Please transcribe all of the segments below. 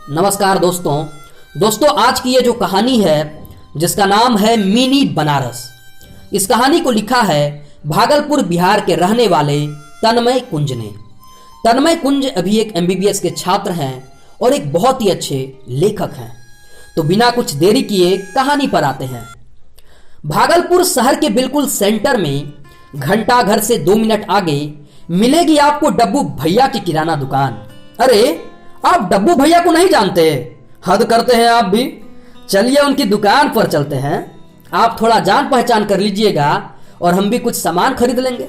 नमस्कार दोस्तों आज की ये जो कहानी है जिसका नाम है मिनी बनारस। इस कहानी को लिखा है भागलपुर बिहार के रहने वाले तन्मय कुंज ने। तन्मय कुंज अभी एक एमबीबीएस के छात्र हैं और एक बहुत ही अच्छे लेखक हैं। तो बिना कुछ देरी किए कहानी पर आते हैं। भागलपुर शहर के बिल्कुल सेंटर में घंटा घर से 2 मिनट आगे मिलेगी आपको डब्बू भैया की किराना दुकान। अरे आप डब्बू भैया को नहीं जानते? हद करते हैं आप भी। चलिए उनकी दुकान पर चलते हैं। आप थोड़ा जान पहचान कर लीजिएगा और हम भी कुछ सामान खरीद लेंगे।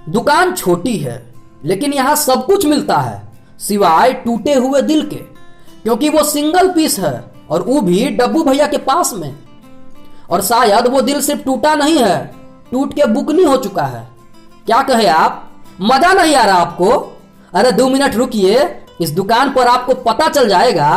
दुकान छोटी है लेकिन यहाँ सब कुछ मिलता है सिवाय टूटे हुए दिल के, क्योंकि वो सिंगल पीस है और वो भी डब्बू भैया के पास में। और शायद वो दिल सिर्फ टूटा नहीं है, टूट के बुकनी हो चुका है। क्या कहे आप? मजा नहीं आ रहा आपको? अरे 2 मिनट रुकिए, इस दुकान पर आपको पता चल जाएगा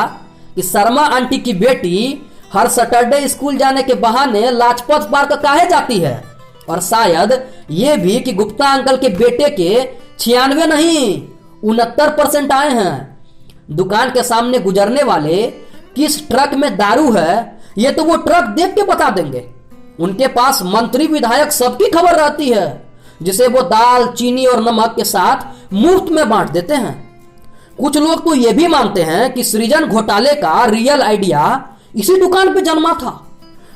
कि शर्मा आंटी की बेटी हर सैटरडे स्कूल जाने के बहाने लाजपत पार्क काहे जाती है। और शायद ये भी कि गुप्ता अंकल के बेटे के 96 नहीं 69% आए हैं। दुकान के सामने गुजरने वाले किस ट्रक में दारू है ये तो वो ट्रक देख के बता देंगे। उनके पास मंत्री विधायक सबकी खबर रहती है, जिसे वो दाल चीनी और नमक के साथ मुफ्त में बांट देते हैं। कुछ लोग तो ये भी मानते हैं कि सृजन घोटाले का रियल आइडिया इसी दुकान पे जन्मा था।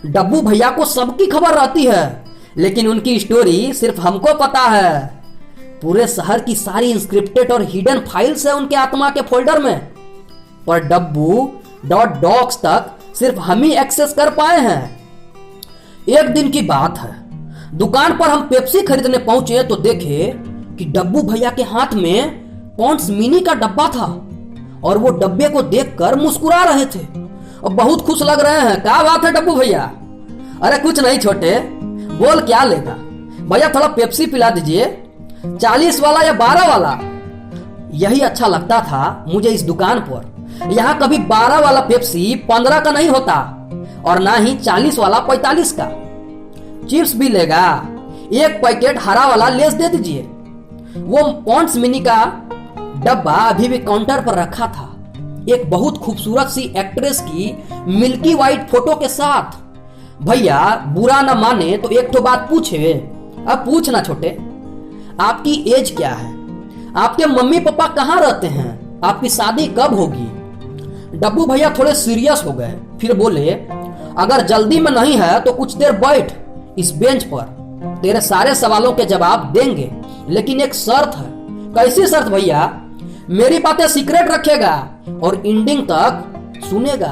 डब्बू भैया को सबकी खबर रहती है, लेकिन उनकी स्टोरी सिर्फ हमको पता है। पूरे शहर की सारी इंस्क्रिप्टेड और हिडन फाइल्स है उनके आत्मा के फोल्डर में, पर डब्बू.डॉक्स तक सिर्फ हम ही एक्सेस कर पाए हैं। एक दिन की बात है, दुकान पर हम पेप्सी खरीदने पहुंचे तो देखे कि डब्बू भैया के हाथ में पॉन्ड्स मिनी का डब्बा था और वो डब्बे को देखकर मुस्कुरा रहे थे और बहुत खुश लग रहे हैं। क्या बात है डब्बू भैया? अरे कुछ नहीं छोटे, बोल क्या लेगा? भैया थोड़ा पेप्सी पिला दीजिए, 40 वाला या 12 वाला? यही अच्छा लगता था मुझे इस दुकान पर। यहाँ कभी 12 वाला पेप्सी 15 का नहीं होता और ना ही 40 वाला 45 का। चिप्स भी लेगा? एक पैकेट हरा वाला लेस दे दीजिए। वो पॉन्ड्स मिनी का डब्बा अभी भी काउंटर पर रखा था, एक बहुत खूबसूरत सी एक्ट्रेस की मिल्की वाइट फोटो के साथ। भैया बुरा ना माने तो एक तो बात पूछे। अब पूछना छोटे, आपकी एज क्या है? आपके मम्मी पापा कहाँ रहते हैं? आपकी शादी कब होगी? डब्बू भैया थोड़े सीरियस हो गए, फिर बोले, अगर जल्दी में नहीं है तो कुछ देर बैठ इस बेंच पर, तेरे सारे सवालों के जवाब देंगे, लेकिन एक शर्त है। कैसी शर्त भैया? मेरी बातें सीक्रेट रखेगा और एंडिंग तक सुनेगा।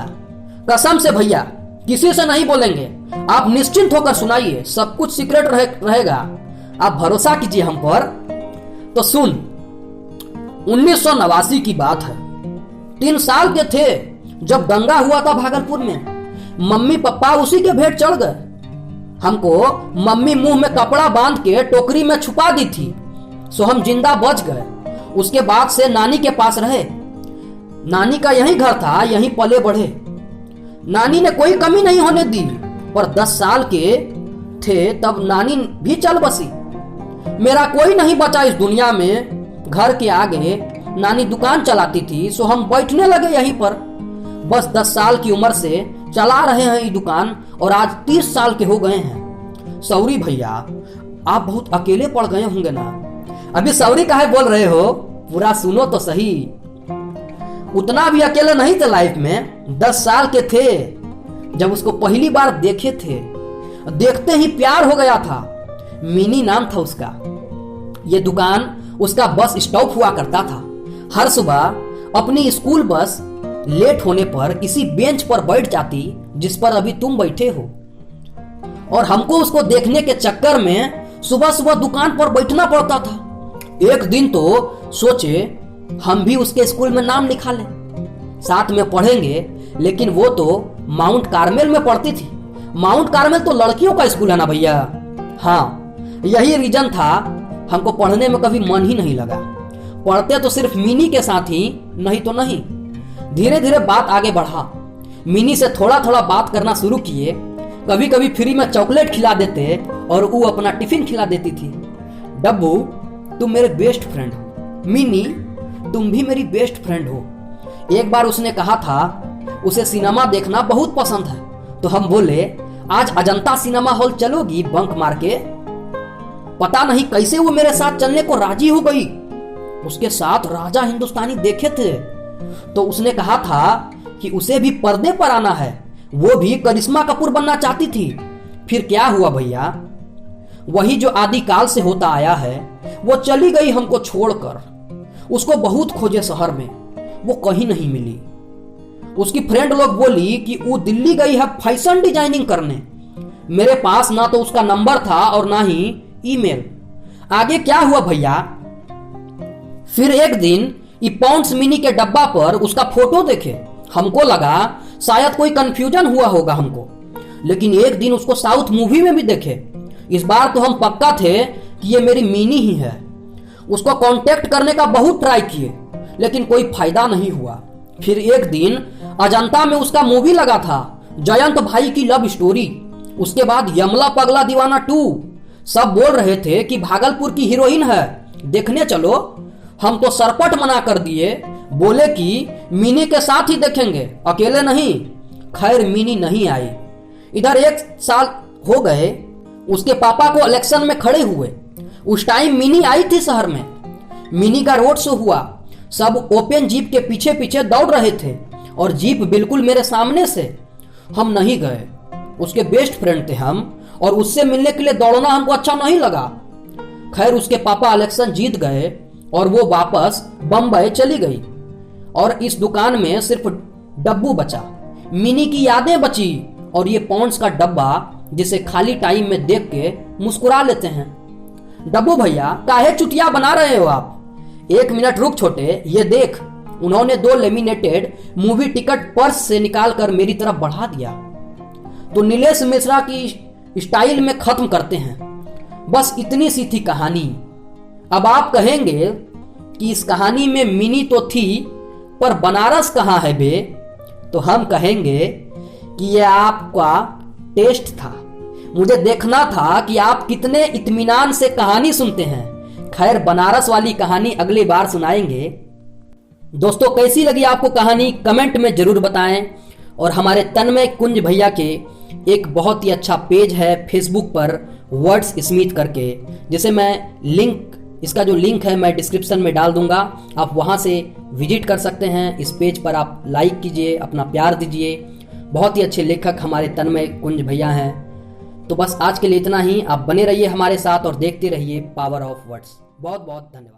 कसम से भैया, किसी से नहीं बोलेंगे। आप निश्चिंत होकर सुनाइए, सब कुछ सीक्रेट रहेगा। आप भरोसा कीजिए हम पर। तो सुन, 1989 की बात है। 3 साल के थे जब दंगा हुआ था भागलपुर में। मम्मी पापा उसी के भेंट चढ़ गए। हमको मम्मी मुंह में कपड़ा बांध के टोकरी में छुपा दी थी, सो हम जिंदा बच गए। उसके बाद से नानी के पास रहे। नानी का यही घर था, यहीं पले बढ़े। नानी ने कोई कमी नहीं होने दी, पर 10 साल के थे तब नानी भी चल बसी। मेरा कोई नहीं बचा इस दुनिया में। घर के आगे नानी दुकान चलाती थी, सो हम बैठने लगे यहीं पर। बस 10 साल की उम्र से चला रहे हैं ये दुकान और आज 30 साल के हो गए हैं। सॉरी भैया, आप बहुत अकेले पड़ गए होंगे ना? अभी सॉरी काहे बोल रहे हो? पूरा सुनो तो सही। उतना भी अकेले नहीं थे लाइफ में। 10 साल के थे जब उसको पहली बार देखे थे। देखते ही प्यार हो गया था। मिनी नाम था उसका। ये दुकान उसका बस स्टॉप हुआ करता था। हर सुबह अपनी स्कूल बस लेट होने पर इसी बेंच पर बैठ जाती जिस पर अभी तुम बैठे हो, और हमको उसको देखने के चक्कर में सुबह सुबह दुकान पर बैठना पड़ता था। एक दिन तो सोचे हम भी उसके स्कूल में नाम लिखा लें, साथ में पढ़ेंगे। लेकिन वो तो माउंट कार्मेल में पढ़ती थी। माउंट कार्मेल तो लड़कियों का स्कूल है ना भैया। हाँ, यही रीजन था हमको पढ़ने में कभी मन ही नहीं लगा। पढ़ते तो सिर्फ मिनी के साथ ही, नहीं तो नहीं। धीरे धीरे बात आगे बढ़ा। मिनी से थोड़ा थोड़ा बात करना शुरू किए। कभी कभी फ्री में चॉकलेट खिला देते और वो अपना टिफिन खिला देती थी। डब्बू तुम मेरे बेस्ट फ्रेंड हो। मिनी तुम भी मेरी बेस्ट फ्रेंड हो। एक बार उसने कहा था उसे सिनेमा देखना बहुत पसंद है, तो हम बोले आज अजंता सिनेमा हॉल चलोगी बंक मार के। पता नहीं कैसे वो मेरे साथ चलने को राजी हो गई। उसके साथ राजा हिंदुस्तानी देखे थे, तो उसने कहा था कि उसे भी पर्दे पर आना है, वो भी करिश्मा कपूर बनना चाहती थी। फिर क्या हुआ भैया, वही जो आदिकाल से होता आया है, वो चली गई हमको छोड़कर। उसको बहुत खोजे शहर में, वो कहीं नहीं मिली। उसकी फ्रेंड लोग बोली कि वो दिल्ली गई है फैशन डिजाइनिंग करने। मेरे पास ना तो उसका नंबर था और ना ही ईमेल। आगे क्या हुआ भैया, फिर एक दिन ई पॉन्ड्स मिनी के डब्बा पर उसका फोटो देखे। हमको लगा शायद कोई कंफ्यूजन हुआ होगा हमको, लेकिन एक दिन उसको साउथ मूवी में भी देखे। इस बार तो हम पक्का थे कि ये मेरी मिनी ही है। उसको कांटेक्ट करने का बहुत ट्राई किए, लेकिन कोई फायदा नहीं हुआ। फिर एक दिन अजंता में उसका मूवी लगा था, जयंत भाई की लव स्टोरी। उसके बाद यमला पगला दीवाना 2। सब बोल रहे थे कि भागलपुर की हीरोइन है, देखने चलो। हम तो सरपट मना कर दिए, बोले कि मिनी के साथ ही देखेंगे, अकेले नहीं। खैर मिनी नहीं आई। इधर 1 साल हो गए उसके पापा को इलेक्शन में खड़े हुए। उस टाइम मिनी आई थी शहर में। मिनी का रोड शो हुआ, सब ओपन जीप के पीछे पीछे दौड़ रहे थे और जीप बिल्कुल मेरे सामने से। हम नहीं गए, उसके बेस्ट फ्रेंड थे हम, और उससे मिलने के लिए दौड़ना हमको अच्छा नहीं लगा। खैर उसके पापा इलेक्शन जीत गए और वो वापस बम्बई चली गई, और इस दुकान में सिर्फ डब्बू बचा, मिनी की यादें बची और ये पॉन्ड्स का डब्बा जिसे खाली टाइम में देख के मुस्कुरा लेते हैं। डब्बू भैया काहे चुटिया बना रहे हो आप? 1 मिनट रुक छोटे, ये देख। उन्होंने 2 लेमिनेटेड मूवी टिकट पर्स से निकालकर मेरी तरफ बढ़ा दिया। तो नीलेश मिश्रा की स्टाइल में खत्म करते हैं। बस इतनी सी थी कहानी। अब आप कहेंगे कि इस कहानी में मिनी तो थी, पर बनारस कहाँ है बे? तो हम कहेंगे कि यह आपका टेस्ट था। मुझे देखना था कि आप कितने इत्मीनान से कहानी सुनते हैं। खैर बनारस वाली कहानी अगली बार सुनाएंगे। दोस्तों कैसी लगी आपको कहानी कमेंट में जरूर बताएं। और हमारे तन्मय कुंज भैया के एक बहुत ही अच्छा पेज है फेसबुक पर, वर्ड्स स्मिथ करके, जिसे मैं इसका जो लिंक है मैं डिस्क्रिप्शन में डाल दूंगा। आप वहां से विजिट कर सकते हैं। इस पेज पर आप लाइक कीजिए, अपना प्यार दीजिए। बहुत ही अच्छे लेखक हमारे तन्मय कुंज भैया हैं। तो बस आज के लिए इतना ही। आप बने रहिए हमारे साथ और देखते रहिए पावर ऑफ वर्ड्स। बहुत बहुत धन्यवाद।